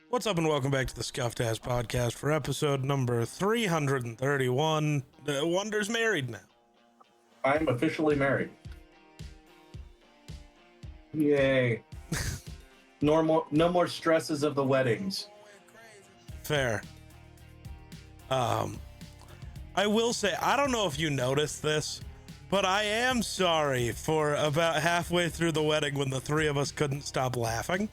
What's up and welcome back to the Scuffed Ass Podcast for episode number 331. Wonder's married now. I'm officially married. Yay. No more stresses of the weddings. Fair. I will say, I don't know if you noticed this, but I am sorry for about halfway through the wedding when the three of us couldn't stop laughing.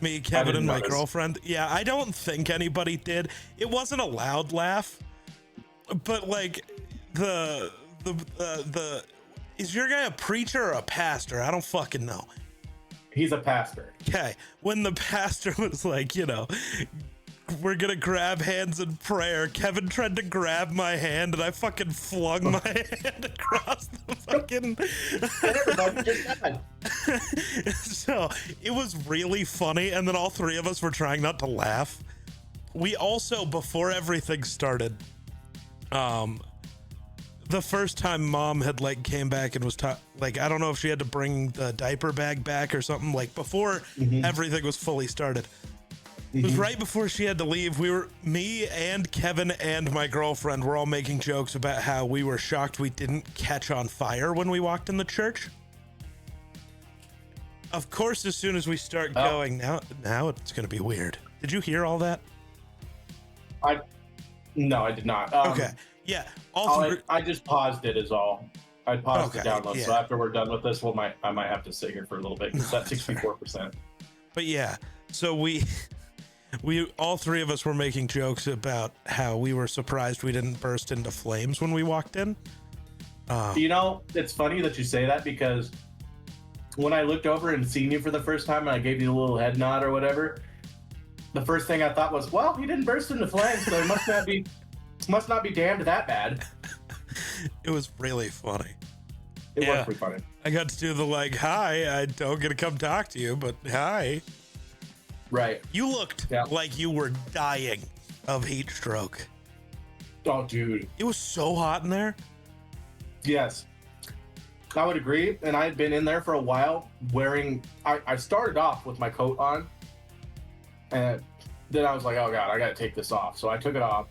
Me, Kevin, and my girlfriend. Yeah, I don't think anybody did. It wasn't a loud laugh, but like the is your guy a preacher or a pastor? I don't fucking know. He's a pastor. Okay, when the pastor was like, we're gonna grab hands in prayer, Kevin tried to grab my hand and I fucking flung my hand across the fucking So it was really funny, and then all three of us were trying not to laugh. We also, before everything started, the first time mom had came back and was I don't know if she had to bring the diaper bag back or something, before everything was fully started. It was right before she had to leave. Me and Kevin and my girlfriend were all making jokes about how we were shocked we didn't catch on fire when we walked in the church. Of course, as soon as we start going, now it's going to be weird. Did you hear all that? No, I did not. Okay. Yeah. I just paused it is all. I paused the download. Yeah. So after we're done with this, I might have to sit here for a little bit because that's 64%. But yeah, so we all three of us were making jokes about how we were surprised we didn't burst into flames when we walked in. It's funny that you say that because when I looked over and seen you for the first time and I gave you a little head nod or whatever, the first thing I thought was, well, he didn't burst into flames, so he must not be damned that bad. It was really funny. It was pretty funny. I got to do the hi, I don't get to come talk to you, but hi. Right. You looked like you were dying of heat stroke. Oh, dude. It was so hot in there. Yes. I would agree. And I had been in there for a while I started off with my coat on. And then I was like, oh, God, I got to take this off. So I took it off.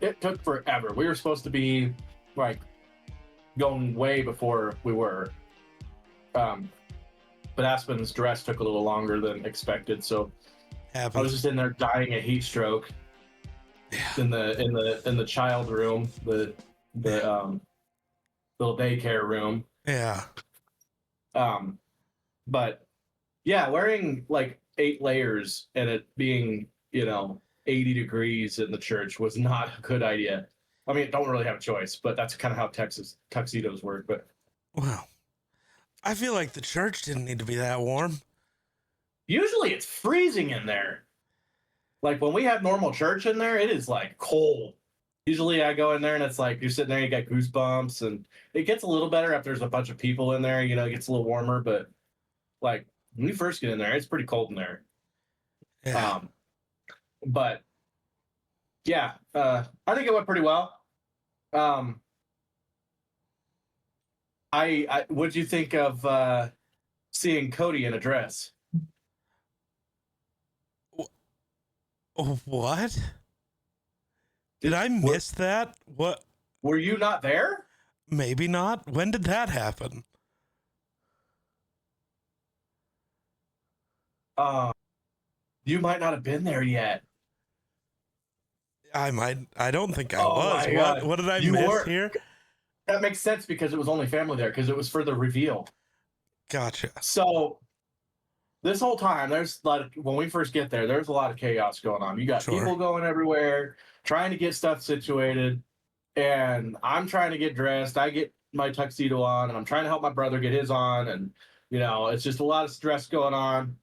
It took forever. We were supposed to be going way before we were. But Aspen's dress took a little longer than expected, so I was just in there dying of heat stroke in the child room, the little daycare room. Yeah. But yeah, wearing 8 layers and it being 80 degrees in the church was not a good idea. I mean, don't really have a choice, but that's kind of how Texas tuxedos work. But wow. I feel like the church didn't need to be that warm. Usually it's freezing in there. When we have normal church in there, it is cold. Usually I go in there and it's you're sitting there, you got goosebumps, and it gets a little better after there's a bunch of people in there, it gets a little warmer, but when you first get in there, it's pretty cold in there. Yeah. But yeah, I think it went pretty well. What'd you think of seeing Cody in a dress? What? Did I miss that? What? Were you not there? Maybe not. When did that happen? You might not have been there yet. I might. I don't think I was. My God. What did I miss here? That makes sense because it was only family there because it was for the reveal. Gotcha. So this whole time, when we first get there, there's a lot of chaos going on. You got people going everywhere, trying to get stuff situated, and I'm trying to get dressed. I get my tuxedo on, and I'm trying to help my brother get his on, and it's just a lot of stress going on.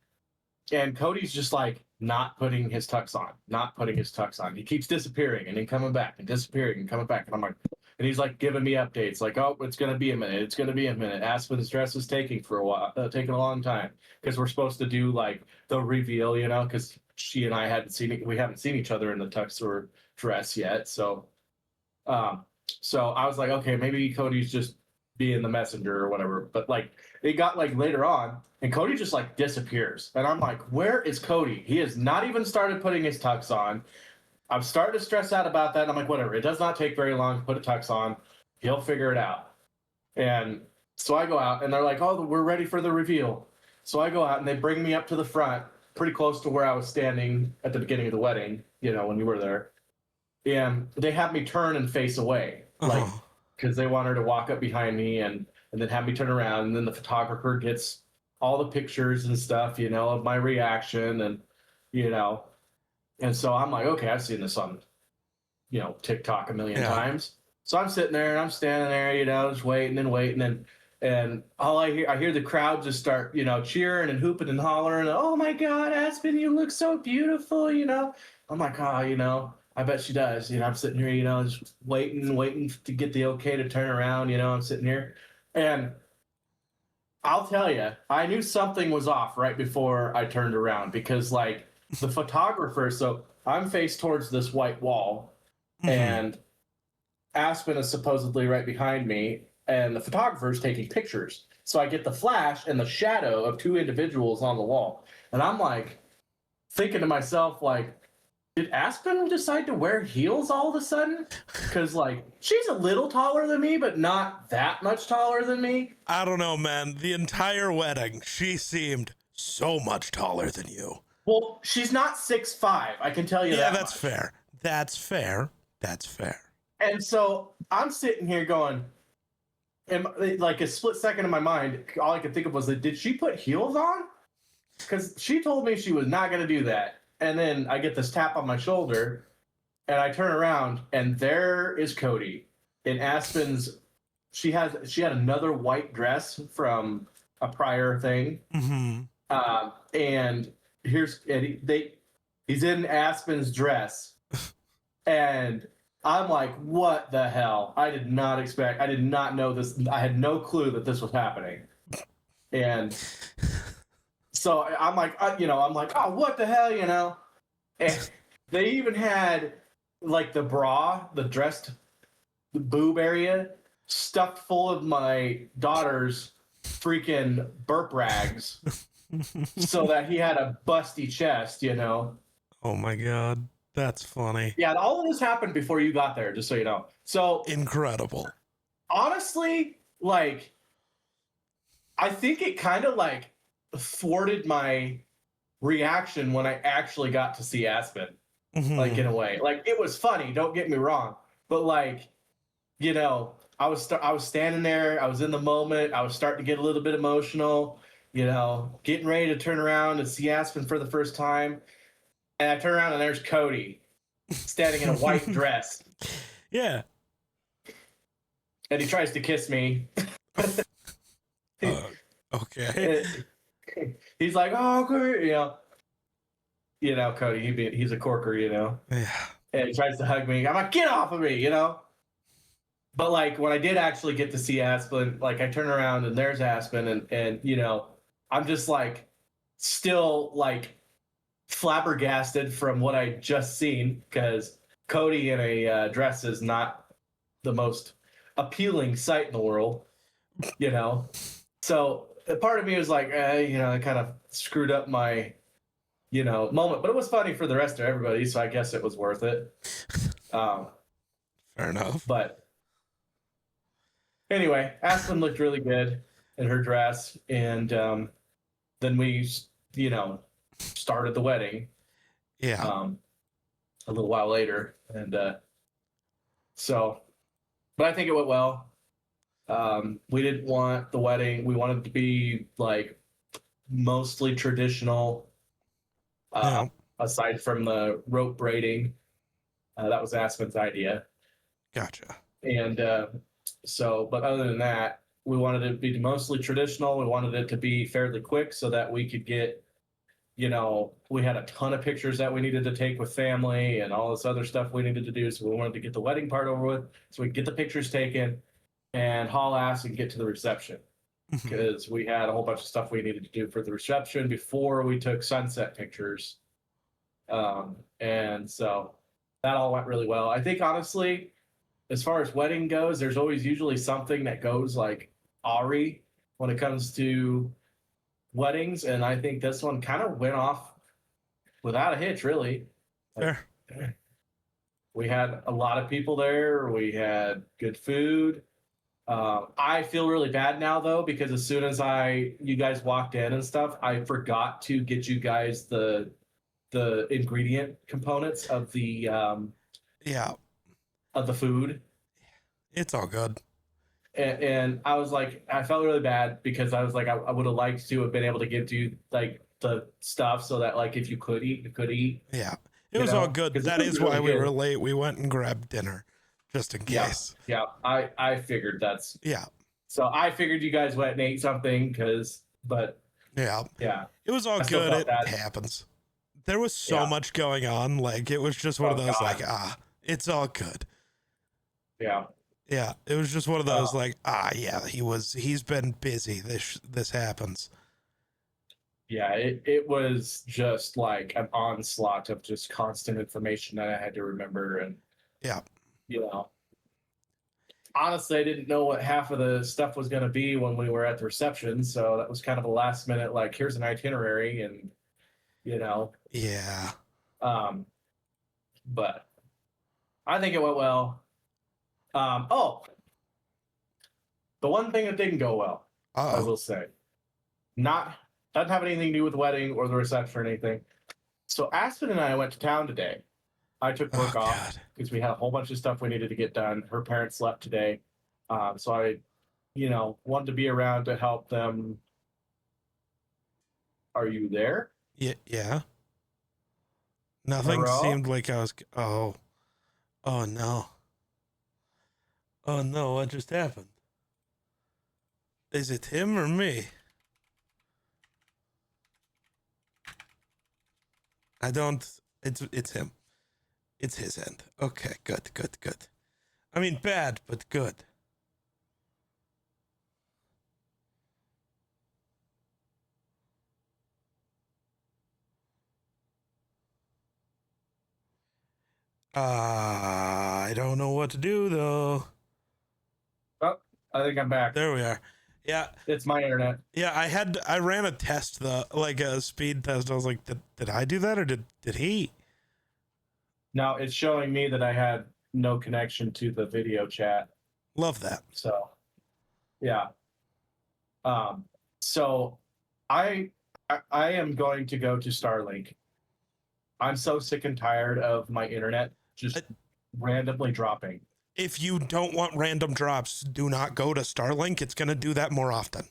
And Cody's just not putting his tux on. He keeps disappearing and then coming back and disappearing and coming back. And I'm and he's giving me updates oh, it's going to be a minute. It's going to be a minute. Aspen's dress is taking a long time because we're supposed to do the reveal, because she and I we haven't seen each other in the tux or dress yet. So I was okay, maybe Cody's just being the messenger or whatever. But it got later on and Cody just like disappears. And I'm like, where is Cody? He has not even started putting his tux on. I'm starting to stress out about that. And I'm like, whatever. It does not take very long to put a tux on. He'll figure it out. And so I go out, and they're like, oh, we're ready for the reveal. So I go out, and they bring me up to the front, pretty close to where I was standing at the beginning of the wedding, you know, when you were there. And they have me turn and face away, like, because they want her to walk up behind me and then have me turn around. And then the photographer gets all the pictures and stuff, you know, of my reaction, and, you know. And so I'm like, okay, I've seen this on, you know, TikTok a million times. So I'm sitting there and I'm standing there, you know, just waiting and waiting. And all I hear the crowd just start, you know, cheering and hooping and hollering. Oh my God, Aspen, you look so beautiful, you know. I'm like, oh, you know, I bet she does. You know, I'm sitting here, you know, just waiting to get the okay to turn around. You know, I'm sitting here. And I'll tell you, I knew something was off right before I turned around, because like the photographer, so I'm faced towards this white wall, and Aspen is supposedly right behind me, and the photographer is taking pictures. So I get the flash and the shadow of two individuals on the wall. And I'm like thinking to myself, like, did Aspen decide to wear heels all of a sudden? Because, like, she's a little taller than me, but not that much taller than me. I don't know, man. The entire wedding, she seemed so much taller than you. Well, she's not 6'5", I can tell you that. Yeah, that's fair. That's fair. That's fair. And so I'm sitting here going, and like a split second in my mind, all I could think of was, like, did she put heels on? Because she told me she was not going to do that. And then I get this tap on my shoulder, and I turn around, and there is Cody in Aspen's. She had another white dress from a prior thing, and he's in Aspen's dress, and I'm like, what the hell? I did not know this. I had no clue that this was happening, and. So I'm like, oh, what the hell, you know? And they even had like the bra, the dressed boob area, stuffed full of my daughter's freaking burp rags, so that he had a busty chest, you know? Oh my God, that's funny. Yeah, all of this happened before you got there, just so you know. So incredible. Honestly, like, I think it kind of like thwarted my reaction when I actually got to see Aspen, like, in a way. Like, it was funny, don't get me wrong, but like, you know, I was standing there, I was in the moment, I was starting to get a little bit emotional, you know, getting ready to turn around and see Aspen for the first time, and I turn around and there's Cody standing in a white dress. Yeah. And he tries to kiss me. Okay. He's like, oh, Cody, you know, Cody, he's a corker, you know. Yeah. And he tries to hug me. I'm like, get off of me, you know. But like, when I did actually get to see Aspen, like, I turn around and there's Aspen, and you know, I'm just like still like flabbergasted from what I just seen, because Cody in a dress is not the most appealing sight in the world, you know. So a part of me was like, you know, I kind of screwed up my, you know, moment, but it was funny for the rest of everybody, so I guess it was worth it. Fair enough. But anyway, Aspen looked really good in her dress, and then we, you know, started the wedding. Yeah. A little while later, and so, but I think it went well. We didn't want the wedding. We wanted it to be like mostly traditional, aside from the rope braiding. That was Aspen's idea. Gotcha. And so, but other than that, we wanted it to be mostly traditional. We wanted it to be fairly quick so that we could get, you know, we had a ton of pictures that we needed to take with family and all this other stuff we needed to do. So we wanted to get the wedding part over with so we could get the pictures taken and haul ass and get to the reception, because we had a whole bunch of stuff we needed to do for the reception before we took sunset pictures. And so that all went really well. I think, honestly, as far as wedding goes, there's always usually something that goes like awry when it comes to weddings, and I think this one kind of went off without a hitch, really. Like, Fair. we had a lot of people there. We had good food. I feel really bad now though, because as soon as you guys walked in and stuff, I forgot to get you guys the ingredient components of the Yeah. of the food. It's all good. And I was like, I felt really bad because I was like, I would have liked to have been able to give you like the stuff so that like if you could eat, you could eat. Yeah. It was all good. That is really why we good. were late. We went and grabbed dinner just in case. Yeah. I figured that's. Yeah. So I figured you guys went and ate something but Yeah. yeah. It was all good. It happens. There was so much going on. Like, it was just one of those, like, it's all good. Yeah. Yeah. It was just one of those, yeah, he's been busy. This happens. Yeah, it was just like an onslaught of just constant information that I had to remember. And, yeah, you know, honestly, I didn't know what half of the stuff was going to be when we were at the reception. So that was kind of a last minute, like, here's an itinerary and, you know. Yeah. But I think it went well. The one thing that didn't go well, I will say, doesn't have anything to do with the wedding or the reception or anything. So Aspen and I went to town today. I took work off because we had a whole bunch of stuff we needed to get done. Her parents left today. So I, wanted to be around to help them. Are you there? Yeah. Nothing seemed like I was. Oh no. Oh no, what just happened? Is it him or me? It's him. It's his end. Okay, good. I mean, bad, but good. I don't know what to do though. Oh, I think I'm back. There we are. Yeah, it's my internet. Yeah, I ran a test like a speed test. I was like, did I do that or did he? Now it's showing me that I had no connection to the video chat. Love that. So, yeah. So I am going to go to Starlink. I'm so sick and tired of my internet just randomly dropping. If you don't want random drops, do not go to Starlink. It's going to do that more often.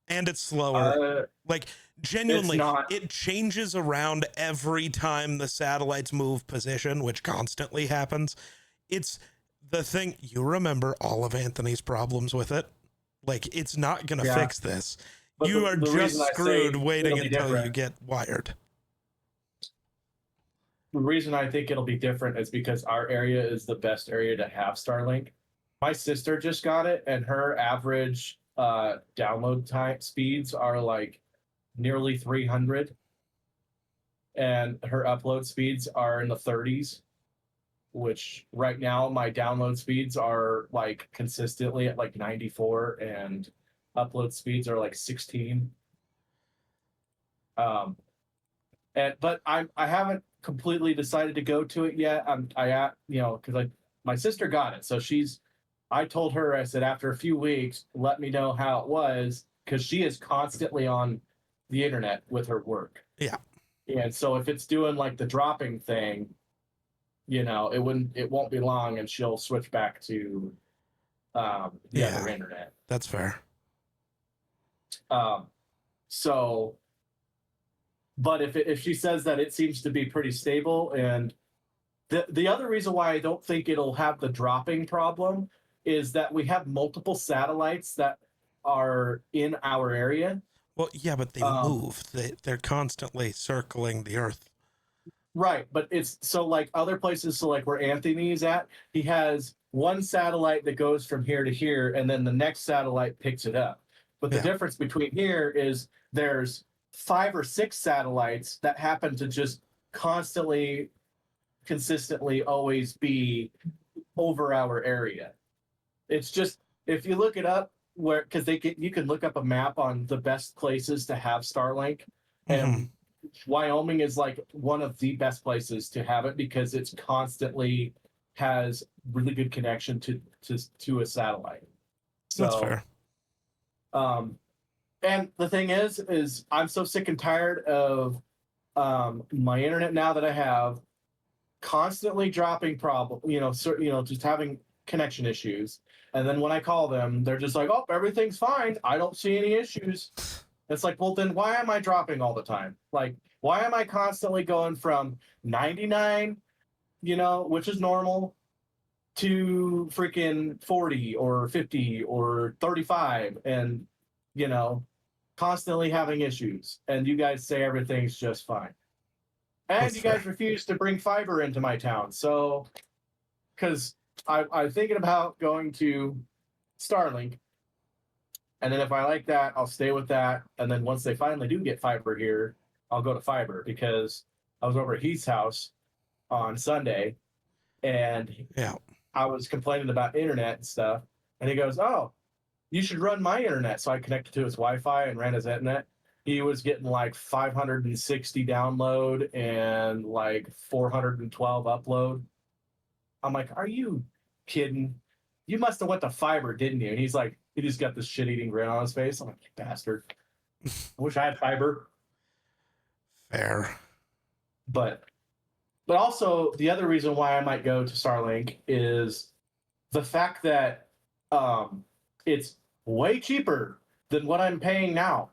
And it's slower. Like, genuinely, it changes around every time the satellites move position, which constantly happens. It's the thing. You remember all of Anthony's problems with it. Like, it's not going to fix this. But you are just screwed waiting until you get wired. The reason I think it'll be different is because our area is the best area to have Starlink. My sister just got it, and her average download time speeds are like nearly 300, and her upload speeds are in the 30s, which right now my download speeds are like consistently at like 94, and upload speeds are like 16. But I haven't completely decided to go to it yet. Because my sister got it, so I told her, I said, after a few weeks, let me know how it was, because she is constantly on the internet with her work. Yeah. And so if it's doing like the dropping thing, it won't be long, and she'll switch back to the other internet. That's fair. But if she says that it seems to be pretty stable, and the other reason why I don't think it'll have the dropping problem is that we have multiple satellites that are in our area. Well, yeah, but they move. They're constantly circling the Earth. Right, but it's so like other places. So like where Anthony's at, he has one satellite that goes from here to here, and then the next satellite picks it up. But the difference between here is there's 5 or 6 satellites that happen to just consistently always be over our area. It's just, if you look it up, because you can look up a map on the best places to have Starlink, and Wyoming is like one of the best places to have it because it's constantly has really good connection to a satellite. So, that's fair. And the thing is I'm so sick and tired of my internet now that I have constantly dropping just having connection issues. And then when I call them, they're just like, "Oh, everything's fine. I don't see any issues." It's like, well, then why am I dropping all the time? Like, why am I constantly going from 99, which is normal, to freaking 40 or 50 or 35 and, constantly having issues? And you guys say everything's just fine. And That's you guys fair. refuse to bring fiber into my town. So, because I'm thinking about going to Starlink. And then if I like that, I'll stay with that. And then once they finally do get fiber here, I'll go to fiber, because I was over at Heath's house on Sunday and Yeah. I was complaining about internet and stuff. And he goes, "Oh, you should run my internet." So I connected to his Wi-Fi and ran his internet. He was getting like 560 download and like 412 upload. I'm like, "Are you kidding? You must have went to fiber, didn't you?" And he's like, he just got this shit-eating grin on his face. I'm like, "You bastard. I wish I had fiber." Fair. But also the other reason why I might go to Starlink is the fact that it's way cheaper than what I'm paying now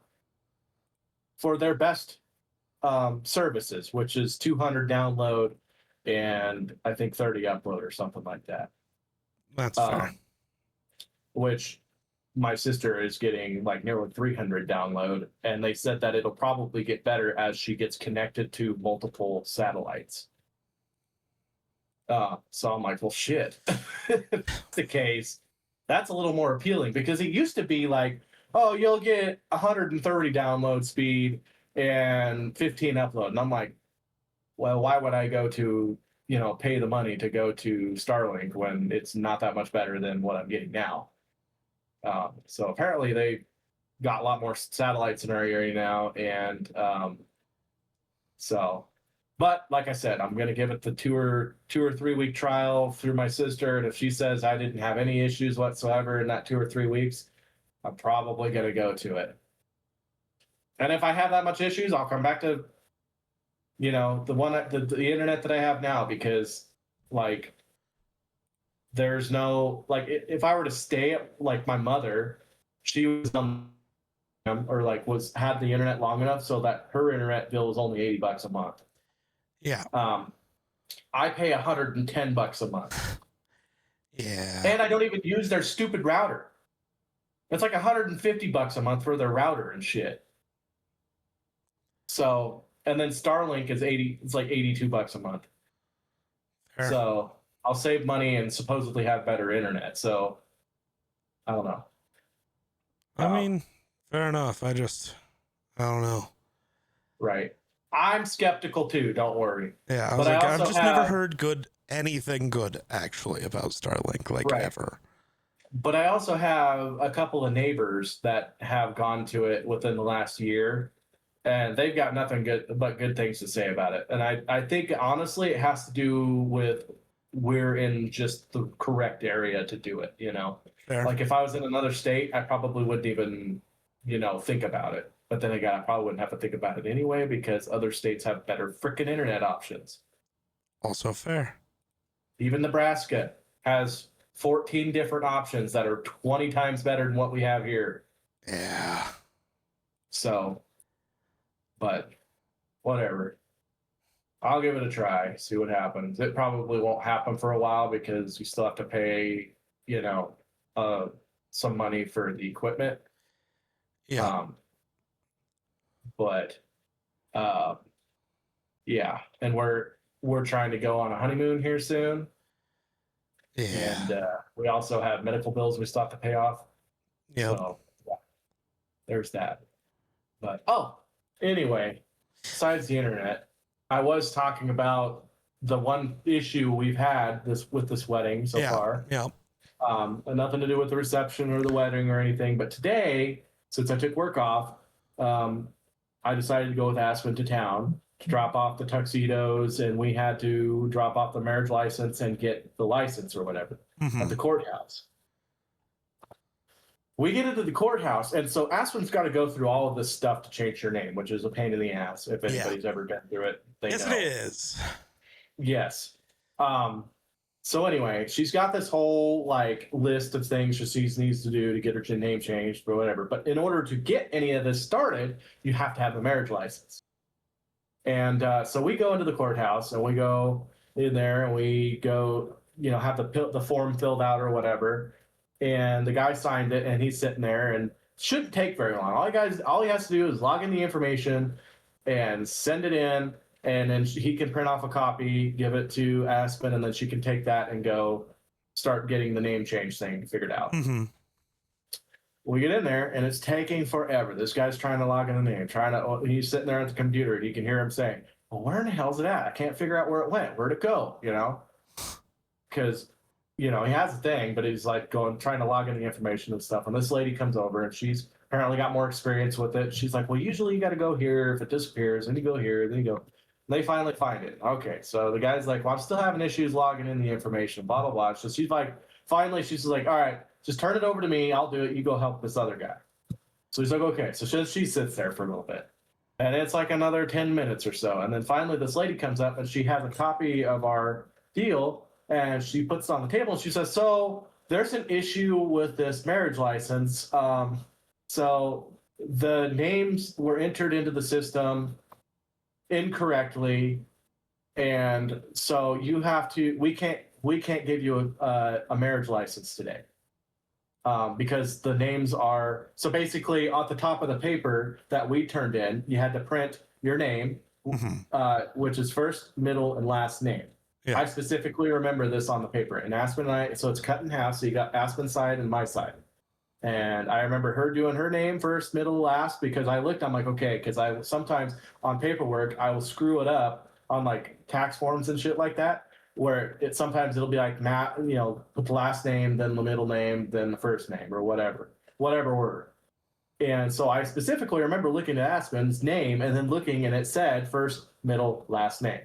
for their best services, which is 200 download and I think 30 upload or something like that. That's fair. Which my sister is getting like nearly 300 download, and they said that it'll probably get better as she gets connected to multiple satellites. So I'm like, well, shit. If that's the case, that's a little more appealing, because it used to be like, "Oh, you'll get 130 download speed and 15 upload." And I'm like, well, why would I go to, pay the money to go to Starlink when it's not that much better than what I'm getting now? So apparently they got a lot more satellites in our area now. And but like I said, I'm going to give it the 2 or 3 week trial through my sister. And if she says I didn't have any issues whatsoever in that 2 or 3 weeks, I'm probably going to go to it. And if I have that much issues, I'll come back to, the internet that I have now, because like, there's no, like, if I were to stay at, like, my mother, she was or like had the internet long enough so that her internet bill was only $80 a month. Yeah. I pay $110 a month. Yeah. And I don't even use their stupid router. It's like $150 a month for their router and shit. So, and then Starlink is it's like $82 a month. Fair. So I'll save money and supposedly have better internet. So I don't know. I mean, fair enough. I don't know. Right. I'm skeptical too. Don't worry. Yeah, I was like, I've just never heard anything good actually about Starlink, like ever. But I also have a couple of neighbors that have gone to it within the last year, and they've got nothing but good things to say about it. And I think honestly it has to do with we're in just the correct area to do it, Fair. Like if I was in another state, I probably wouldn't even, think about it. But then again, I probably wouldn't have to think about it anyway, because other states have better freaking internet options. Also fair. Even Nebraska has 14 different options that are 20 times better than what we have here. Yeah. So, but whatever. I'll give it a try, see what happens. It probably won't happen for a while because you still have to pay, some money for the equipment. Yeah. But yeah, and we're trying to go on a honeymoon here soon. Yeah. And we also have medical bills we still have to pay off. Yeah. So yeah, there's that. But anyway, besides the internet, I was talking about the one issue we've had with this wedding so far. Yeah. And nothing to do with the reception or the wedding or anything. But today, since I took work off, I decided to go with Aspen to town to drop off the tuxedos, and we had to drop off the marriage license and get the license or whatever at the courthouse. We get into the courthouse, and so Aspen's got to go through all of this stuff to change your name, which is a pain in the ass. If anybody's ever been through it, they yes, know. it is. Yes. So anyway, she's got this whole like list of things she needs to do to get her name changed or whatever. But in order to get any of this started, you have to have a marriage license. And so we go into the courthouse and we go in there and we go, have the form filled out or whatever. And the guy signed it and he's sitting there and shouldn't take very long. All he has to do is log in the information and send it in. And then he can print off a copy, give it to Aspen, and then she can take that and go start getting the name change thing figured out. We get in there, and it's taking forever. This guy's trying to log in the name, he's sitting there at the computer, and you can hear him saying, well, where in the hell is it at? I can't figure out where it went. Where'd it go? Because, he has a thing, but he's like trying to log in the information and stuff. And this lady comes over, and she's apparently got more experience with it. She's like, well, usually you got to go here. If it disappears, then you go here, then you go. They finally find it. Okay, so the guy's like, well, I'm still having issues logging in the information, blah, blah, blah. So she's like, finally, she's like, all right, just turn it over to me. I'll do it. You go help this other guy. So he's like, okay. So she sits there for a little bit. And it's like another 10 minutes or so. And then finally, this lady comes up, and she has a copy of our deal, and she puts it on the table, and she says, so there's an issue with this marriage license. So the names were entered into the system incorrectly, and so we can't give you a marriage license today, because the names are, so basically at the top of the paper that we turned in, you had to print your name, which is first, middle, and last name. I specifically remember this on the paper, and Aspen and I, so it's cut in half, so you got Aspen's side and my side. And I remember her doing her name first, middle, last, because I'm like, okay, because I sometimes on paperwork, I will screw it up on like tax forms and shit like that, where sometimes it'll be like, Matt, put the last name, then the middle name, then the first name, or whatever word. And so I specifically remember looking at Aspen's name and then looking, and it said first, middle, last name.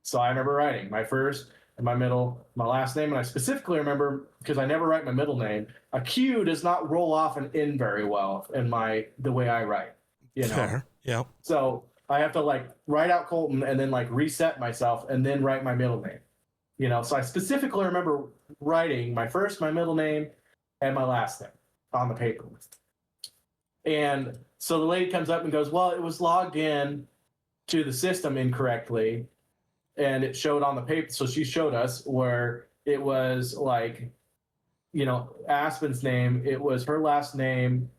So I remember writing my first and my middle, my last name. And I specifically remember, because I never write my middle name, a Q does not roll off an N very well in the way I write, Fair. Yeah. So I have to like write out Colton and then like reset myself and then write my middle name, so I specifically remember writing my first, my middle name, and my last name on the paper. And so the lady comes up and goes, well, it was logged in to the system incorrectly, and it showed on the paper. So she showed us where it was like, Aspen's name, it was her last name,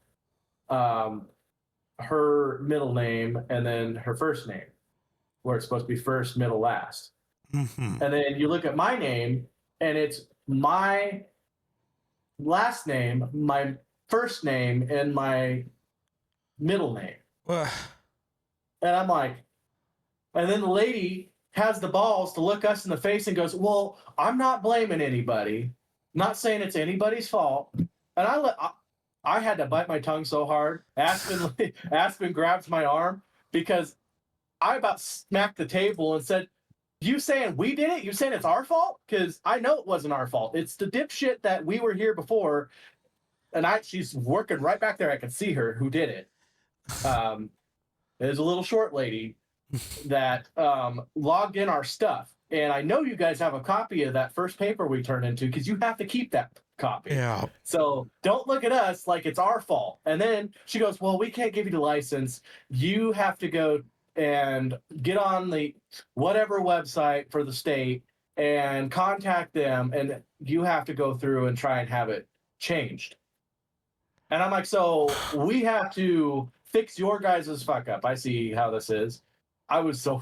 her middle name, and then her first name, where it's supposed to be first, middle, last. And then you look at my name, and it's my last name, my first name, and my middle name. And I'm like, and then the lady has the balls to look us in the face and goes, well, I'm not blaming anybody, not saying it's anybody's fault. And I had to bite my tongue so hard. Aspen grabs my arm, because I about smacked the table and said, you saying we did it? You saying it's our fault? Because I know it wasn't our fault. It's the dipshit that we were here before. And she's working right back there. I could see her who did it. There's a little short lady that logged in our stuff. And I know you guys have a copy of that first paper we turned into, because you have to keep that copy. Yeah. So don't look at us like it's our fault. And then she goes, well, we can't give you the license. You have to go and get on the whatever website for the state and contact them, and you have to go through and try and have it changed. And I'm like, so we have to fix your guys' fuck up. I see how this is. I was so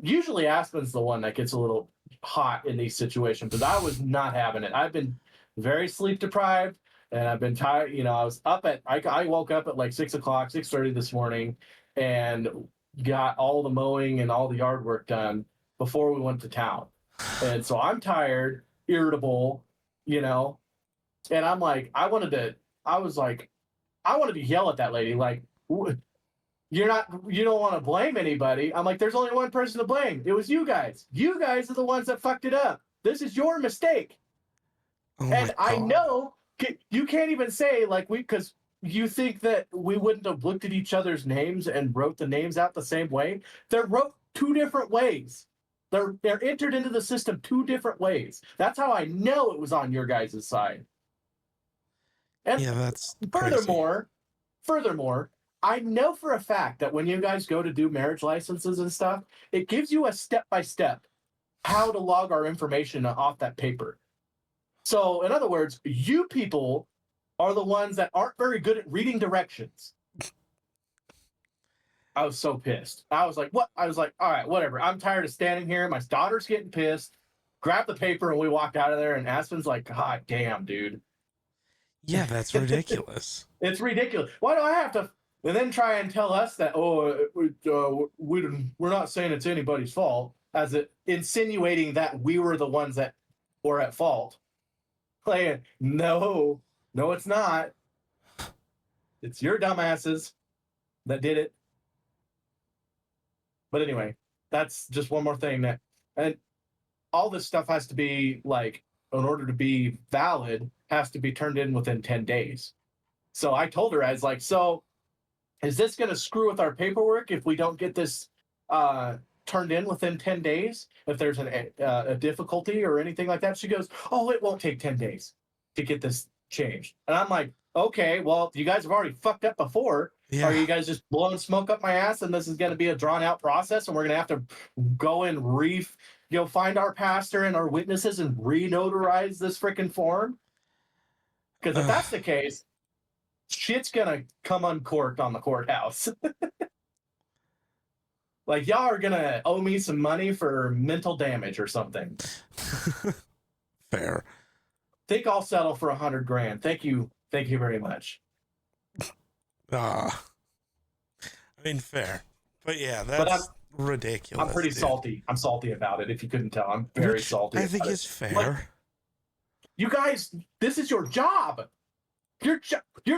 usually Aspen's the one that gets a little hot in these situations, but I was not having it. I've been very sleep deprived, and I've been tired. I was up I woke up at like 6:30 this morning, and got all the mowing and all the yard work done before we went to town. And so I'm tired, irritable, And I'm like, I wanted to yell at that lady, like, you don't want to blame anybody. I'm like, there's only one person to blame. It was you guys. You guys are the ones that fucked it up. This is your mistake. Oh and I God. know you can't even say like because you think that we wouldn't have looked at each other's names and wrote the names out the same way. They're wrote two different ways. They're entered into the system two different ways. That's how I know it was on your guys' side. And yeah, that's furthermore, I know for a fact that when you guys go to do marriage licenses and stuff, it gives you a step-by-step how to log our information off that paper. So, in other words, you people are the ones that aren't very good at reading directions. I was so pissed. I was like, what? I was like, all right, whatever. I'm tired of standing here. My daughter's getting pissed. Grab the paper and we walked out of there. And Aspen's like, God damn, dude. Yeah, that's ridiculous. It's ridiculous. Why do I have to? And then try and tell us that, we're not saying it's anybody's fault, as it insinuating that we were the ones that were at fault. Playing, no, it's not. It's your dumbasses that did it. But anyway, that's just one more thing and all this stuff has to be like, in order to be valid, has to be turned in within 10 days. So I told her, I was like, so is this going to screw with our paperwork if we don't get this turned in within 10 days? If there's a difficulty or anything like that? She goes, oh, it won't take 10 days to get this changed. And I'm like, okay, well, you guys have already fucked up before. Yeah. Are you guys just blowing smoke up my ass and this is going to be a drawn out process and we're going to have to go and find our pastor and our witnesses and re-notarize this freaking form? Because if that's the case, shit's going to come uncorked on the courthouse. Like, y'all are going to owe me some money for mental damage or something. Fair. Think I'll settle for $100,000. Thank you very much. I mean, fair. But yeah, that's ridiculous. I'm pretty salty. I'm salty about it, if you couldn't tell. I'm very salty. I think it's fair. Like, you guys, this is your job. Your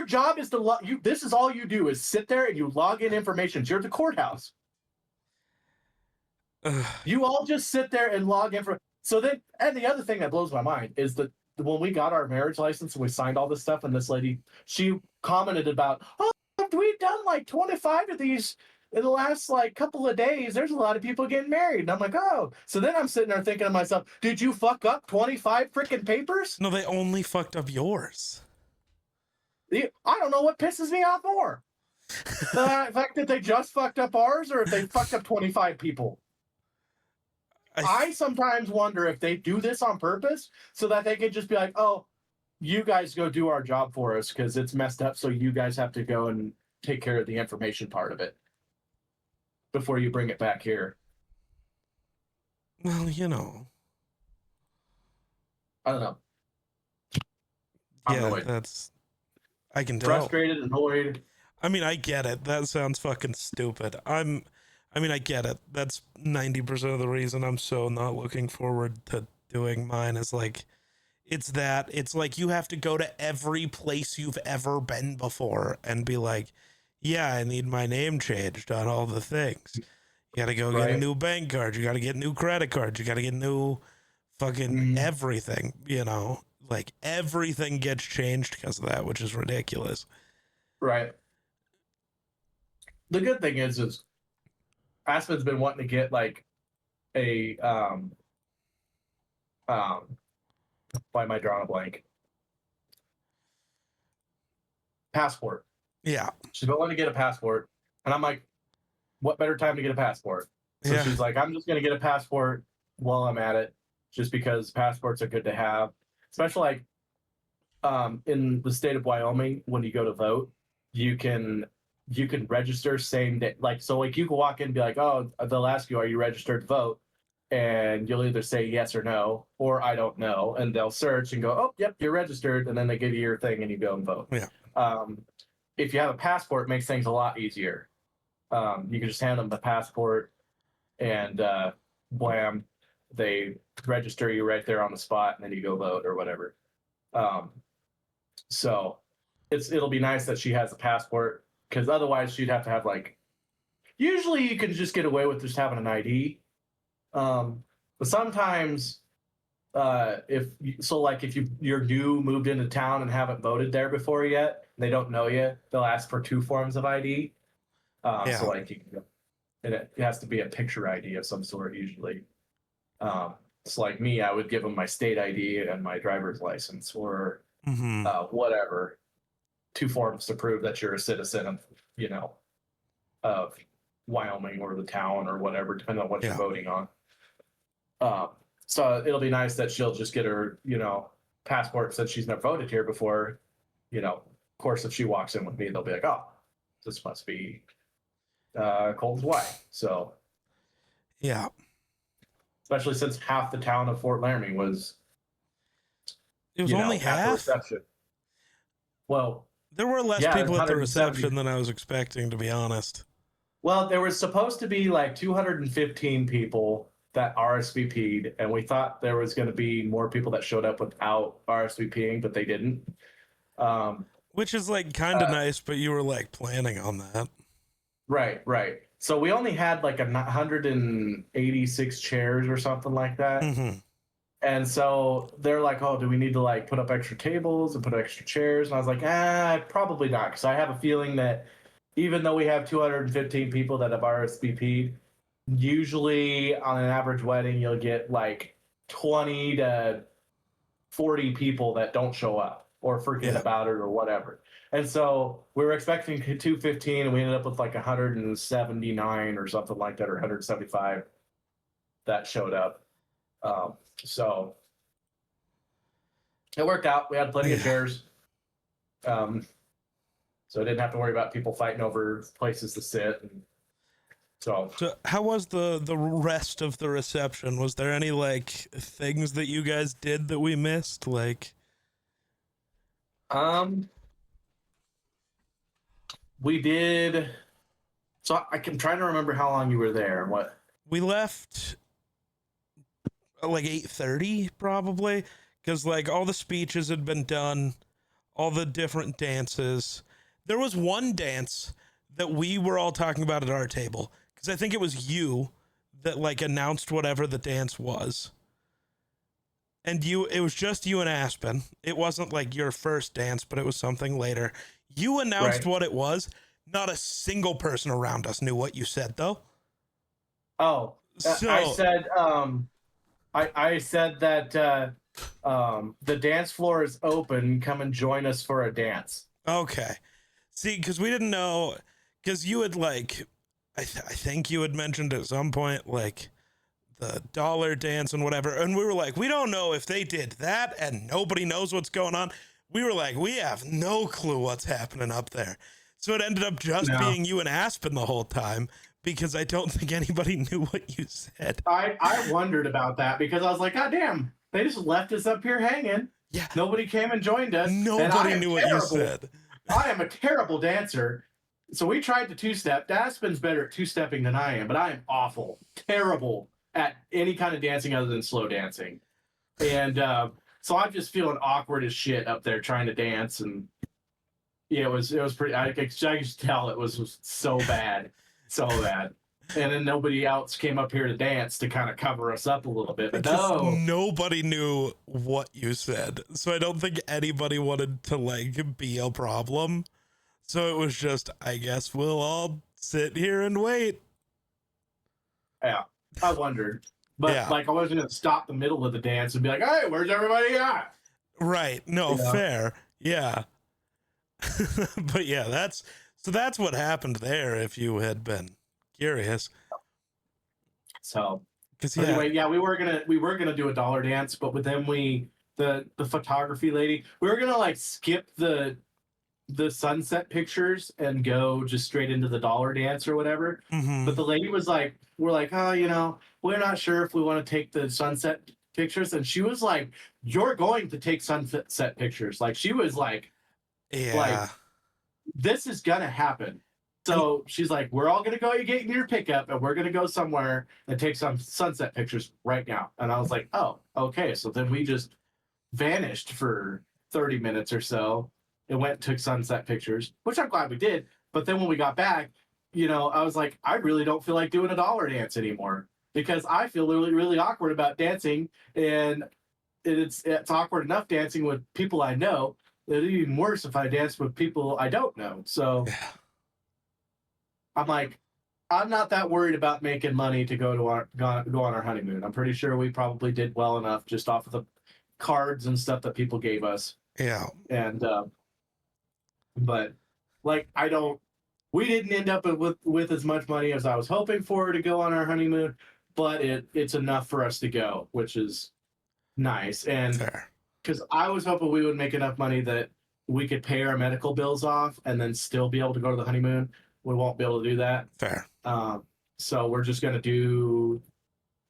job is to this is all you do is sit there and you log in information. You're at the courthouse. You all just sit there and log in for. So then, and the other thing that blows my mind is that when we got our marriage license and we signed all this stuff, and this lady, she commented about, oh, we've done like 25 of these in the last like couple of days. There's a lot of people getting married. And I'm like, oh. So then I'm sitting there thinking to myself, did you fuck up 25 freaking papers? No, they only fucked up yours. I don't know what pisses me off more. The fact that they just fucked up ours or if they fucked up 25 people. I sometimes wonder if they do this on purpose so that they could just be like, oh, you guys go do our job for us because it's messed up. So you guys have to go and take care of the information part of it before you bring it back here. Well, I don't know. I'm annoyed. I can tell. Frustrated, annoyed. I mean, I get it. That sounds fucking stupid. I get it. That's 90% of the reason I'm so not looking forward to doing mine is like, it's like you have to go to every place you've ever been before and be like, yeah, I need my name changed on all the things. You got to go get a new bank card. You got to get new credit cards. You got to get new fucking everything, like everything gets changed because of that, which is ridiculous. Right. The good thing is Aspen's been wanting to get like a why am I drawing a blank? Passport. Yeah. She's been wanting to get a passport. And I'm like, what better time to get a passport? So she's like, I'm just gonna get a passport while I'm at it, just because passports are good to have. Especially like in the state of Wyoming, when you go to vote, you can register same day. Like, so like you can walk in and be like, oh, they'll ask you, are you registered to vote? And you'll either say yes or no, or I don't know. And they'll search and go, oh, yep, you're registered. And then they give you your thing and you go and vote. Yeah. If you have a passport, it makes things a lot easier. You can just hand them the passport and blam, they register you right there on the spot and then you go vote or whatever. So it'll be nice that she has a passport, because otherwise she'd have to have like, usually you can just get away with just having an ID. But sometimes if you're new, moved into town and haven't voted there before yet, they don't know you, they'll ask for 2 forms of ID. So like it has to be a picture ID of some sort usually. So like me, I would give them my state ID and my driver's license, or whatever, 2 forms to prove that you're a citizen of, of Wyoming or the town or whatever, depending on what you're voting on. So it'll be nice that she'll just get her, passport, since she's never voted here before. Of course, if she walks in with me, they'll be like, oh, this must be Colton's wife. So yeah, especially since half the town of Fort Laramie was, it was only half. Reception. Well, there were less people at the reception than I was expecting, to be honest. Well, there was supposed to be like 215 people that RSVP'd, and we thought there was going to be more people that showed up without RSVPing, but they didn't. Which is like kind of nice, but you were like planning on that. Right. So we only had like 186 chairs or something like that. And so they're like, oh, do we need to like put up extra tables and put extra chairs? And I was like, probably not. Because I have a feeling that even though we have 215 people that have RSVP'd, usually on an average wedding, you'll get like 20 to 40 people that don't show up or forget about it or whatever. And so we were expecting 215, and we ended up with like 179 or something like that, or 175 that showed up. So it worked out. We had plenty of chairs. So I didn't have to worry about people fighting over places to sit. And so how was the rest of the reception? Was there any like things that you guys did that we missed? Like, we did. So I can try to remember how long you were there and what. We left like 8:30 probably, because like all the speeches had been done, all the different dances. There was one dance that we were all talking about at our table, because I think it was you that like announced whatever the dance was. And it was just you and Aspen. It wasn't like your first dance, but it was something later. You announced what it was. Not a single person around us knew what you said, though. Oh, so, I said that the dance floor is open. Come and join us for a dance. Okay. See, because we didn't know, because you had like, I think you had mentioned at some point, like, the dollar dance and whatever. And we were like, we don't know if they did that and nobody knows what's going on. We were like, we have no clue what's happening up there. So it ended up just being you and Aspen the whole time, because I don't think anybody knew what you said. I wondered about that, because I was like, God damn, they just left us up here hanging. Yeah. Nobody came and joined us. Nobody knew what you said. I am a terrible dancer. So we tried to two-step. Aspen's better at two-stepping than I am, but I am awful, terrible at any kind of dancing other than slow dancing. And so I'm just feeling awkward as shit up there trying to dance. And yeah, it was pretty, I could tell it was so bad. So bad. And then nobody else came up here to dance to kind of cover us up a little bit. But nobody knew what you said. So I don't think anybody wanted to like be a problem. So it was just, I guess we'll all sit here and wait. Yeah, I wondered. But like, I wasn't going to stop the middle of the dance and be like, hey, where's everybody at? Right. No, fair. Yeah. But yeah, that's what happened there, if you had been curious. So anyway, we were gonna do a dollar dance, but with them the photography lady, we were gonna like skip the sunset pictures and go just straight into the dollar dance or whatever. But the lady was like, we're like, oh, we're not sure if we want to take the sunset pictures. And she was like, you're going to take sunset pictures. Like, she was like, like, this is gonna happen. So she's like, we're all gonna go get in your pickup and we're gonna go somewhere and take some sunset pictures right now. And I was like, oh, okay. So then we just vanished for 30 minutes or so. and went and took sunset pictures, which I'm glad we did. But then when we got back, I was like, I really don't feel like doing a dollar dance anymore because I feel really, really awkward about dancing. And it's awkward enough dancing with people I know. It'd be even worse if I danced with people I don't know. So Yeah. I'm like, I'm not that worried about making money to go on our honeymoon. I'm pretty sure we probably did well enough just off of the cards and stuff that people gave us. Yeah. And but like we didn't end up with as much money as I was hoping for to go on our honeymoon, but it's enough for us to go, which is nice. And Fair. because I was hoping we would make enough money that we could pay our medical bills off and then still be able to go to the honeymoon. We won't be able to do that. Fair. So we're just going to do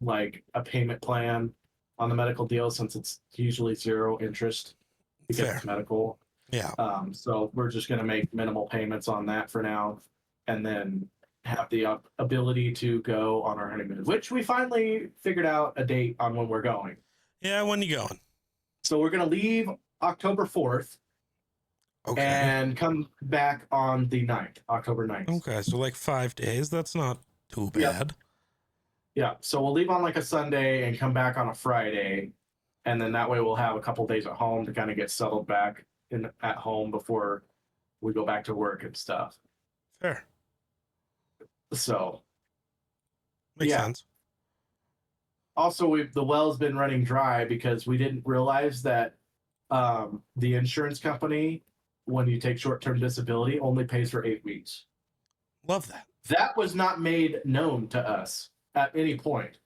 like a payment plan on the medical deal since it's usually 0 interest to get medical. Yeah. So we're just going to make minimal payments on that for now and then have the ability to go on our honeymoon, which we finally figured out a date on when we're going. Yeah. When you going? So we're going to leave October 4th. Okay. And come back on the 9th, October 9th. Okay, so like 5 days. That's not too bad. Yeah, so we'll leave on like a Sunday and come back on a Friday. And then that way we'll have a couple days at home to kind of get settled back at home before we go back to work and stuff. Fair. So. Makes sense. Also, the well's been running dry because we didn't realize that the insurance company, when you take short-term disability, only pays for 8 weeks. Love that. That was not made known to us at any point.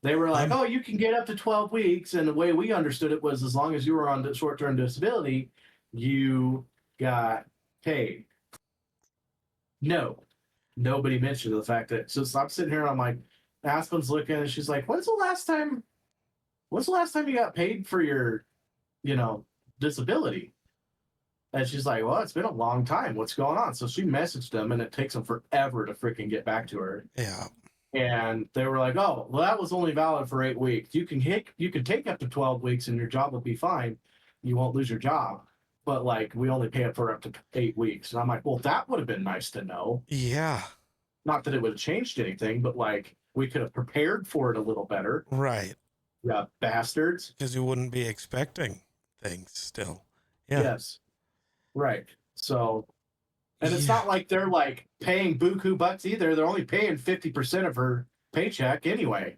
They were like, oh, you can get up to 12 weeks. And the way we understood it was as long as you were on short-term disability, you got paid. No. Nobody mentioned the fact that, so I'm sitting here and I'm like, Aspen's looking and she's like, when's the last time you got paid for your, disability? And she's like, well, it's been a long time. What's going on? So she messaged them, and it takes them forever to freaking get back to her. Yeah. And they were like, oh, well, that was only valid for 8 weeks. You can take up to 12 weeks, and your job will be fine. You won't lose your job. But, like, we only pay it for up to 8 weeks. And I'm like, well, that would have been nice to know. Yeah. Not that it would have changed anything, but, like, we could have prepared for it a little better. Right. Yeah, bastards. Because you wouldn't be expecting things still. Yeah. Yes. Right. So, and it's not like they're like paying buku bucks either. They're only paying 50% of her paycheck anyway.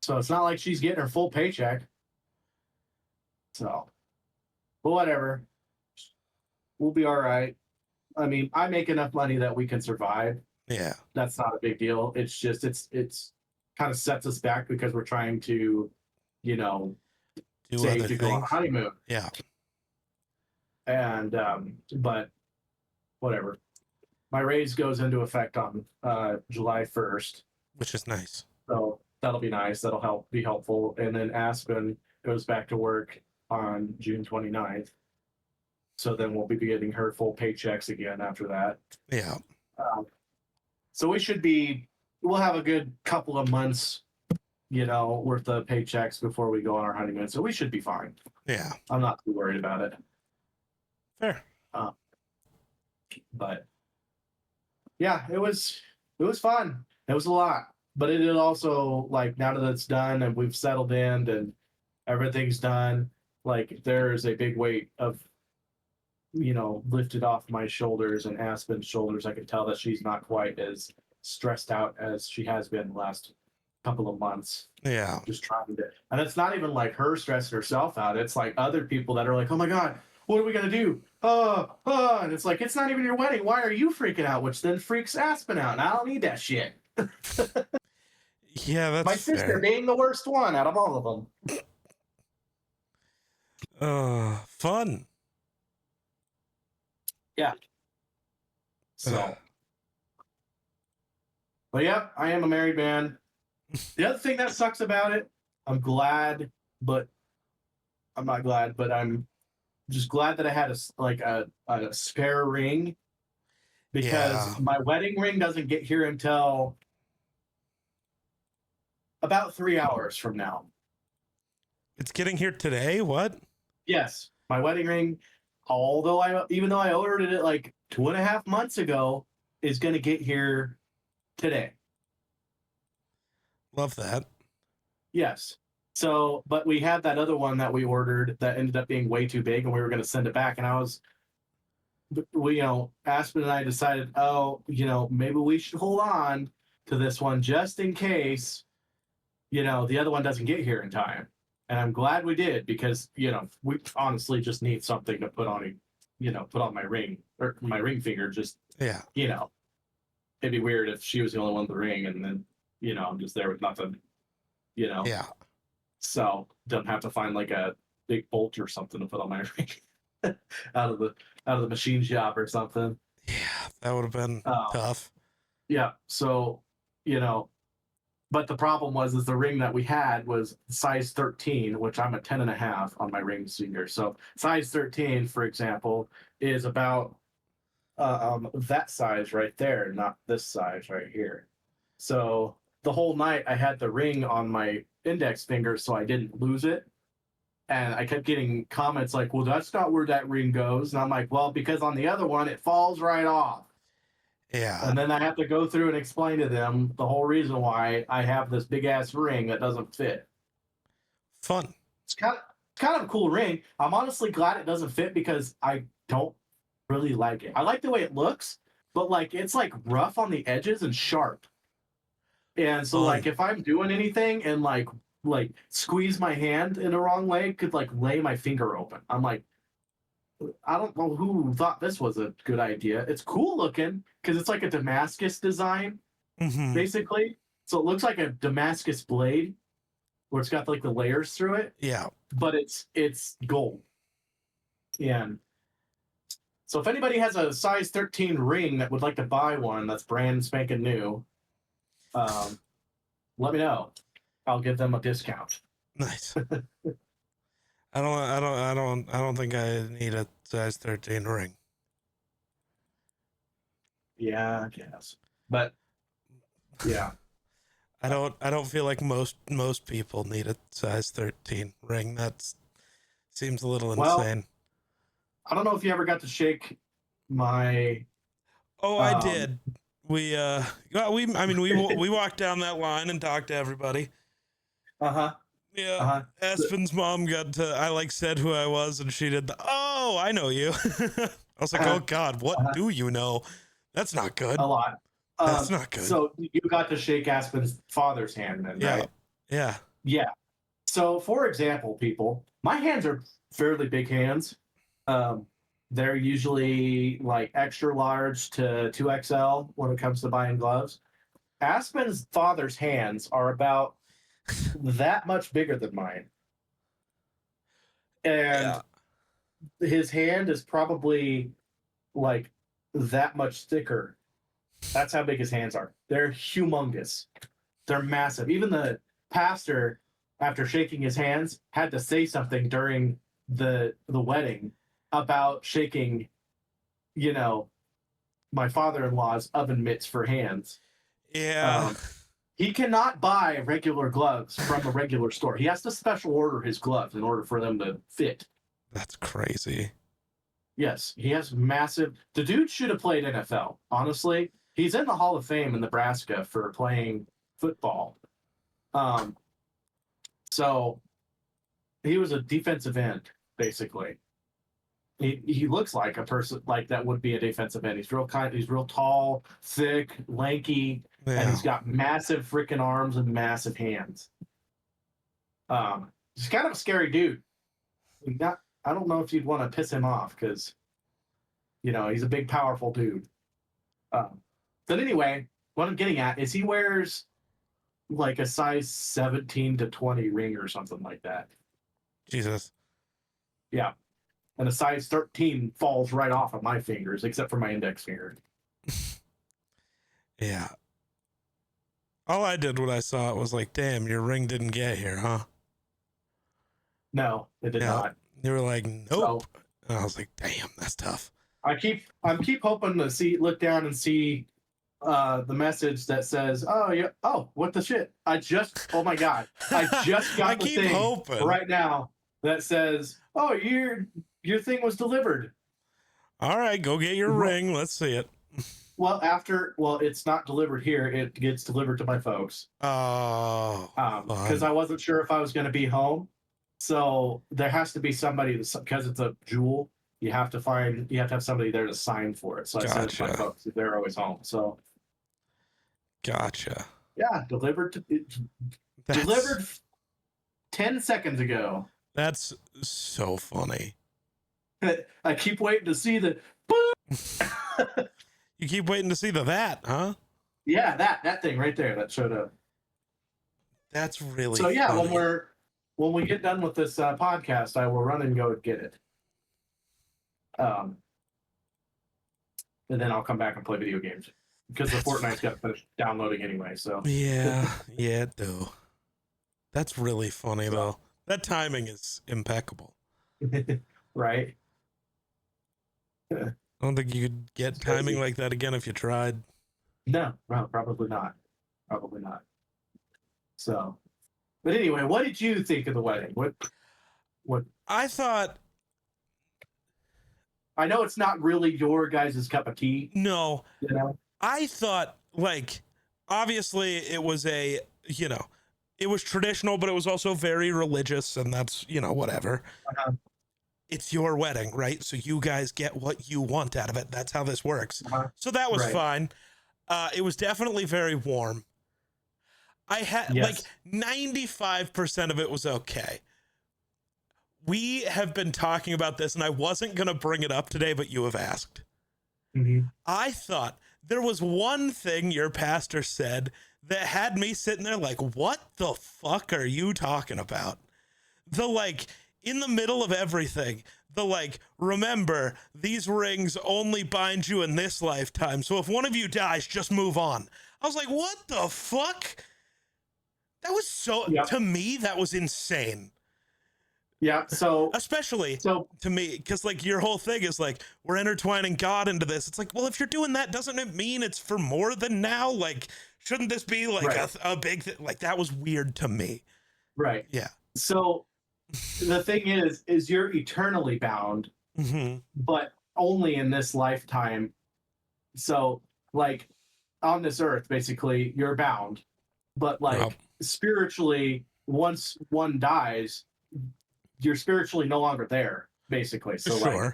So it's not like she's getting her full paycheck. So, but whatever. We'll be all right. I mean, I make enough money that we can survive. Yeah. That's not a big deal. It's just, it's kind of sets us back because we're trying to, save to go on a honeymoon. Yeah. And but whatever. My raise goes into effect on July 1st, which is nice. So that'll be nice. That'll be helpful. And then Aspen goes back to work on June 29th. So then we'll be getting her full paychecks again after that. Yeah. So we'll have a good couple of months, worth of paychecks before we go on our honeymoon. So we should be fine. Yeah. I'm not too worried about it. Fair. But yeah, it was fun. It was a lot, but it is also like now that it's done and we've settled in and everything's done, like there's a big weight of, lifted off my shoulders and Aspen's shoulders. I can tell that she's not quite as stressed out as she has been the last couple of months. Yeah. Just trying to, and it's not even like her stressing herself out. It's like other people that are like, oh my God, what are we going to do? And it's like, it's not even your wedding. Why are you freaking out? Which then freaks Aspen out. And I don't need that shit. Yeah, that's my sister being the worst one out of all of them. Fun. Yeah. So. But yeah, I am a married man. The other thing that sucks about it, I'm not glad, but I'm just glad that I had a spare ring, because my wedding ring doesn't get here until about 3 hours from now. It's getting here today? What? Yes. My wedding ring even though I ordered it like 2.5 months ago, is going to get here today. Love that. Yes. So, but we had that other one that we ordered that ended up being way too big, and we were going to send it back. And Aspen and I decided, maybe we should hold on to this one just in case, the other one doesn't get here in time. And I'm glad we did, because, we honestly just need something to put on my ring, or my ring finger. Just, yeah. It'd be weird if she was the only one with the ring, and then, I'm just there with nothing, Yeah. So don't have to find like a big bolt or something to put on my ring out of the machine shop or something. Yeah, that would have been tough. Yeah. So, but the problem is the ring that we had was size 13, which I'm a 10.5 on my ring finger. So size 13, for example, is about that size right there, not this size right here. So the whole night I had the ring on my index finger so I didn't lose it. And I kept getting comments like, well, that's not where that ring goes. And I'm like, well, because on the other one, it falls right off. Yeah. And then I have to go through and explain to them the whole reason why I have this big ass ring that doesn't fit. Fun. It's kind of a cool ring. I'm honestly glad it doesn't fit, because I don't really like it. I like the way it looks, but like it's like rough on the edges and sharp. And so like if I'm doing anything and like squeeze my hand in the wrong way, could like lay my finger open. I'm like, I don't know who thought this was a good idea. It's cool looking because it's like a Damascus design, basically. So it looks like a Damascus blade where it's got like the layers through it. Yeah. But it's gold. And so if anybody has a size 13 ring that would like to buy one that's brand spanking new, let me know. I'll give them a discount. Nice. I don't think I need a size 13 ring. Yeah, I guess. But yeah. I don't feel like most people need a size 13 ring. That seems a little insane. I don't know if you ever got to shake my I did. We walked down that line and talked to everybody. Yeah. Aspen's mom I said who I was, and she did I know you. I was like, oh God, what do you know? That's not good. A lot. That's not good. So you got to shake Aspen's father's hand then, right? Yeah. Yeah. So for example, people, my hands are fairly big hands. They're usually like extra large to 2XL when it comes to buying gloves. Aspen's father's hands are about that much bigger than mine. And his hand is probably like that much thicker. That's how big his hands are. They're humongous. They're massive. Even the pastor, after shaking his hands, had to say something during the wedding about shaking, my father-in-law's oven mitts for hands. Yeah. He cannot buy regular gloves from a regular store. He has to special order his gloves in order for them to fit. That's crazy. Yes, he has massive... The dude should have played NFL, honestly. He's in the Hall of Fame in Nebraska for playing football. So he was a defensive end, basically. He looks like a person like that would be a defensive end. He's real tall, thick, lanky, and he's got massive freaking arms and massive hands. He's kind of a scary dude. I don't know if you'd want to piss him off because, he's a big, powerful dude. But anyway, what I'm getting at is he wears like a size 17 to 20 ring or something like that. Jesus. Yeah. And a size 13 falls right off of my fingers, except for my index finger. Yeah. All I did when I saw it was like, damn, your ring didn't get here, huh? No, it did not. You were like, nope. So, and I was like, damn, that's tough. I keep hoping to look down and see the message that says, what the shit? Oh my God. I just got the thing right now that says, your thing was delivered. All right, go get your ring. Let's see it. Well, it's not delivered here. It gets delivered to my folks. Oh, because I wasn't sure if I was going to be home. So there has to be somebody, because it's a jewel. You have to have somebody there to sign for it. So I sent it to my folks. They're always home. So. Gotcha. Yeah, delivered 10 seconds ago. That's so funny. I keep waiting to see the. You keep waiting to see that, huh? Yeah, that thing right there that showed up. That's really so. Yeah, funny. when we get done with this podcast, I will run and go get it. And then I'll come back and play video games because the Fortnite's got to finish downloading anyway. So yeah, it do. That's really funny though. That timing is impeccable. Right. I don't think you could get timing like that again if you tried. No, probably not. Probably not. So, but anyway, what did you think of the wedding? What? I thought. I know it's not really your guys' cup of tea. No. You know? I thought, like, obviously it was it was traditional, but it was also very religious, and that's, whatever. Uh-huh. It's your wedding, right? So you guys get what you want out of it. That's how this works. Uh-huh. So that was fine. It was definitely very warm. I had like 95% of it was okay. We have been talking about this, and I wasn't going to bring it up today, but you have asked. Mm-hmm. I thought there was one thing your pastor said that had me sitting there like, what the fuck are you talking about? In the middle of everything, remember, these rings only bind you in this lifetime. So if one of you dies, just move on. I was like, what the fuck? That was to me, that was insane. Yeah. So especially to me, because your whole thing is we're intertwining God into this. It's well, if you're doing that, doesn't it mean it's for more than now? Shouldn't this be a big thing? That was weird to me. Right. Yeah. So the thing is you're eternally bound, but only in this lifetime. So on this earth, basically, you're bound, but spiritually, once one dies, you're spiritually no longer there, basically. So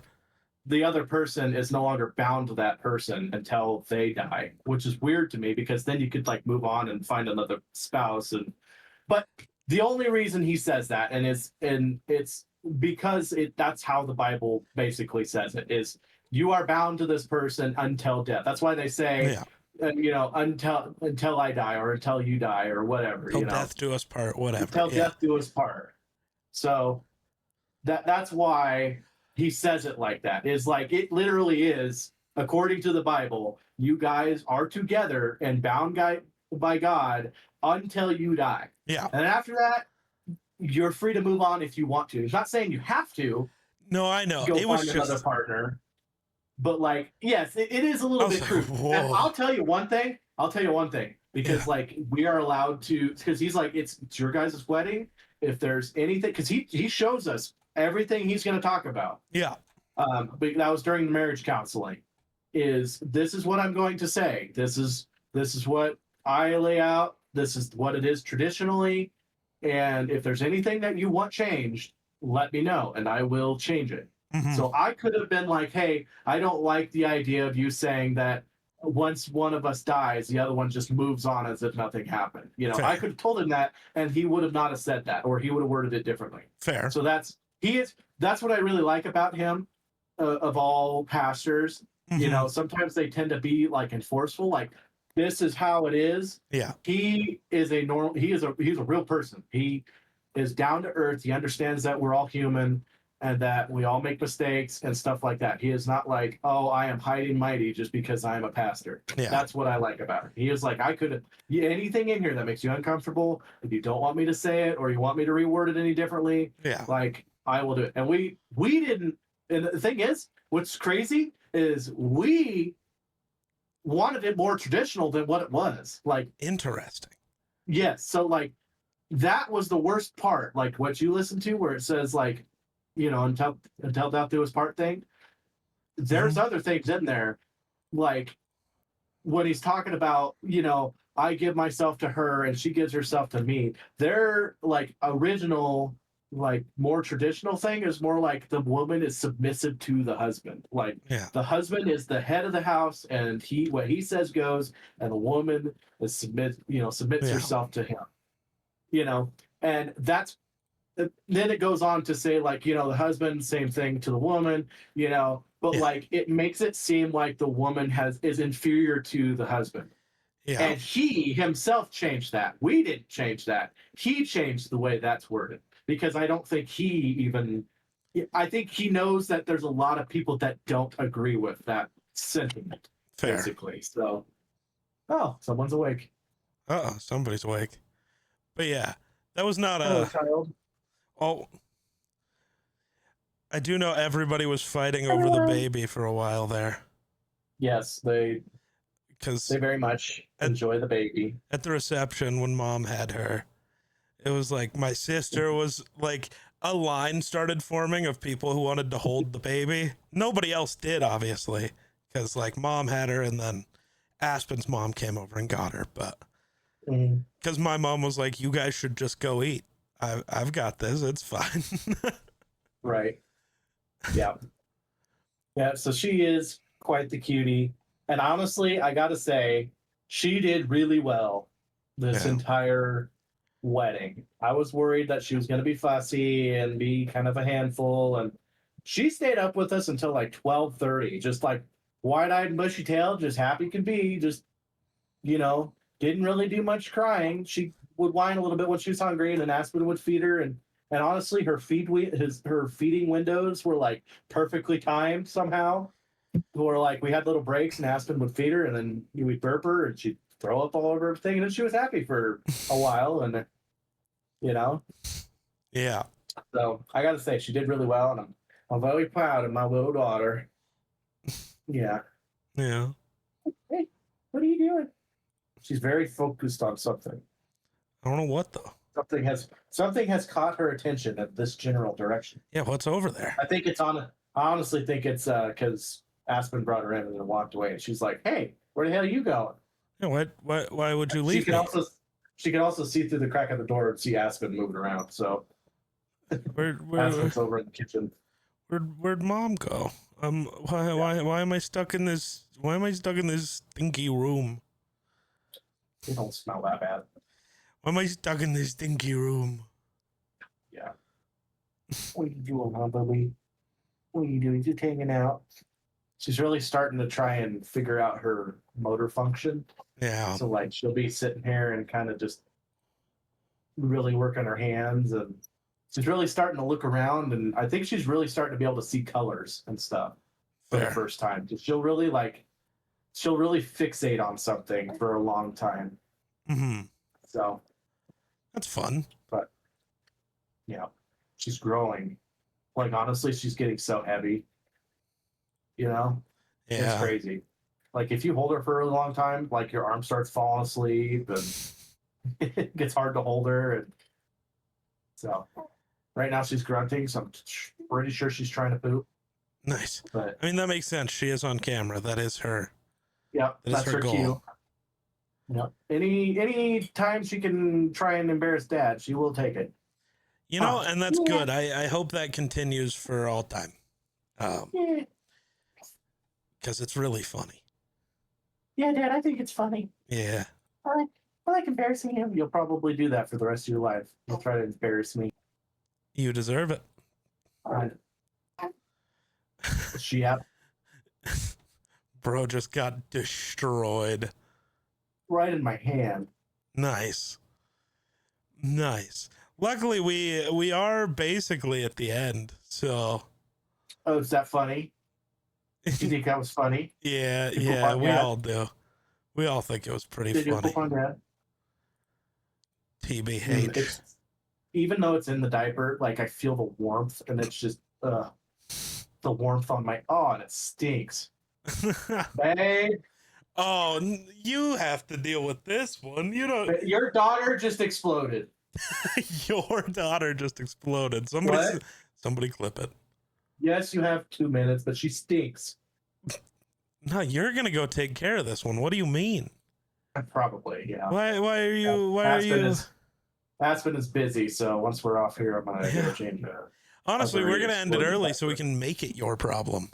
the other person is no longer bound to that person until they die, which is weird to me because then you could move on and find another spouse. But the only reason he says that, and it's because that's how the Bible basically says it, is you are bound to this person until death. That's why they say, until I die, or until you die, or whatever. Until death do us part, whatever. Until death do us part. So that's why he says it like that. Is it literally is, according to the Bible, you guys are together and bound by God until you die. Yeah. And after that, you're free to move on if you want to. He's not saying you have to. No, I know. Go find another partner. But yes, it is a little bit true. And I'll tell you one thing. Because we are allowed to, because he's it's your guys' wedding. If there's anything, because he shows us everything he's going to talk about. Yeah. But that was during the marriage counseling. This is what I'm going to say. This is what I lay out. This is what it is traditionally. And if there's anything that you want changed, let me know and I will change it. Mm-hmm. So I could have been hey, I don't like the idea of you saying that once one of us dies, the other one just moves on as if nothing happened. Fair. I could have told him that and he would have not have said that, or he would have worded it differently. Fair. So that's what I really like about him, of all pastors. Mm-hmm. Sometimes they tend to be enforceful, this is how it is. Yeah. He's a real person. He is down to earth. He understands that we're all human and that we all make mistakes and stuff like that. He is not oh, I am hiding mighty just because I am a pastor. Yeah. That's what I like about him. He is I could anything in here that makes you uncomfortable, if you don't want me to say it or you want me to reword it any differently, I will do it. And we didn't, and the thing is, what's crazy is we wanted it more traditional than what it was. Interesting. Yes. So that was the worst part. What you listen to where it says until death do us part thing. There's other things in there, like when he's talking about, I give myself to her and she gives herself to me. Their like original, like more traditional thing is more like the woman is submissive to the husband. Like the husband is the head of the house and what he says goes, and the woman is submits herself to him. And that's then it goes on to say like, the husband, same thing to the woman, but like it makes it seem like the woman is inferior to the husband. Yeah. And he himself changed that. We didn't change that. He changed the way that's worded, because I don't think I think he knows that there's a lot of people that don't agree with that sentiment. Fair. Basically. So, someone's awake. Somebody's awake. But yeah, that was not Hello, child. Oh, I do know everybody was fighting over the baby for a while there. Yes, they very much enjoy the baby. At the reception when Mom had her, it was like my sister was like, a line started forming of people who wanted to hold the baby. Nobody else did, obviously, because like Mom had her and then Aspen's mom came over and got her. But because my mom was like, you guys should just go eat. I've got this. It's fine. Right. Yeah. Yeah. So she is quite the cutie. And honestly, I got to say, she did really well this entire wedding. I was worried that she was going to be fussy and be kind of a handful. And she stayed up with us until like 12:30, just like wide-eyed and bushy-tailed, just happy can be. Just, didn't really do much crying. She would whine a little bit when she was hungry, and then Aspen would feed her. And honestly, her feeding windows were like perfectly timed somehow. Or like we had little breaks, and Aspen would feed her, and then we'd burp her, and she'd throw up all over everything, and then she was happy for a while, and Yeah. So I got to say, she did really well, and I'm very proud of my little daughter. Yeah. Yeah. Hey, what are you doing? She's very focused on something. I don't know what though. Something has caught her attention in this general direction. Yeah, what's over there? I honestly think it's because Aspen brought her in and then walked away, and she's like, "Hey, where the hell are you going?" Yeah, why would you leave? She can also see through the crack of the door and see Aspen moving around. So Aspen's over in the kitchen. Where'd Mom go? Why am I stuck in this? Why am I stuck in this stinky room? It don't smell that bad. Why am I stuck in this stinky room? Yeah. What are you doing, huh, Bubby? What are you doing? Just hanging out. She's really starting to try and figure out her motor function. Yeah. So like she'll be sitting here and kind of just really working her hands, and she's really starting to look around, and I think she's really starting to be able to see colors and stuff for the first time. She'll really fixate on something for a long time. Mm-hmm. So that's fun. But yeah, she's growing. Like honestly, she's getting so heavy. It's crazy. Like if you hold her for a long time, like your arm starts falling asleep, and it gets hard to hold her. And so right now she's grunting, so I'm pretty sure she's trying to poop. Nice. But I mean, that makes sense. She is on camera. That is her. Yep, that's her cue. Yep. Any time she can try and embarrass Dad, she will take it. And that's good. I hope that continues for all time. Because it's really funny. Yeah, Dad, I think it's funny. Yeah. I like embarrassing him. You'll probably do that for the rest of your life. You'll try to embarrass me. You deserve it. All right. Yep. Bro just got destroyed. Right in my hand. Nice. Luckily, we are basically at the end, so. Oh, is that funny? You think that was funny? Yeah, we all do. We all think it was pretty funny. Did you poop on Dad? TBH. Even though it's in the diaper, like I feel the warmth, and it's just the warmth on my and it stinks. Babe. Oh, you have to deal with this one. You don't. Your daughter just exploded. Your daughter just exploded. Somebody clip it. Yes, you have 2 minutes, but she stinks. No, you're gonna go take care of this one. What do you mean? Probably, yeah. Why are you? Aspen is busy, so once we're off here, I'm gonna go change it. Honestly, we're gonna end it early so we can make it your problem.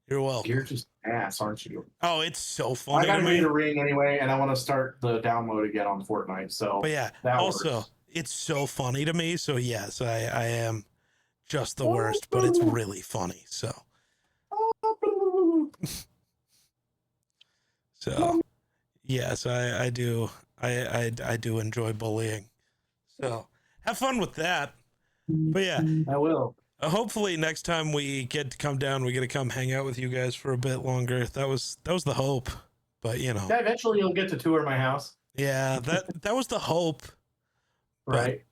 You're welcome. You're just ass, aren't you? Oh, it's so funny. I gotta read a ring anyway, and I want to start the download again on Fortnite. So, but yeah, also works. It's so funny to me. So yes, I am just the worst, but it's really funny. So, yes, I do. I do enjoy bullying. So have fun with that. But yeah, I will. Hopefully next time we get to come down, we get to come hang out with you guys for a bit longer. That was the hope, but you know. Yeah, eventually you'll get to tour my house. Yeah, that was the hope. Right.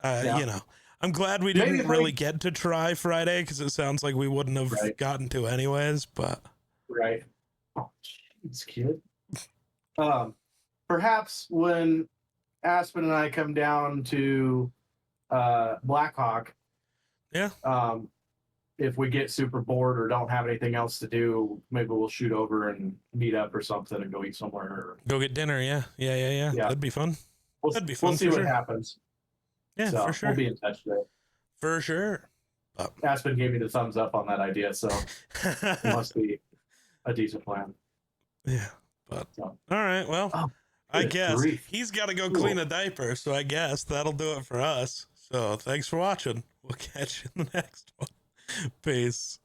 But, you know, I'm glad we didn't really get to try Friday because it sounds like we wouldn't have gotten to anyways. But right. Oh, jeez, kid. Perhaps when Aspen and I come down to Blackhawk. Yeah. If we get super bored or don't have anything else to do, maybe we'll shoot over and meet up or something and go eat somewhere. Or go get dinner. Yeah. That'd be fun. That'd be fun. We'll see what happens. Yeah, so for sure. We'll be in touch today. For sure. Aspen gave me the thumbs up on that idea, so it must be a decent plan. Yeah. But all right. Well, I guess he's got to go clean a diaper, so I guess that'll do it for us. So thanks for watching. We'll catch you in the next one. Peace.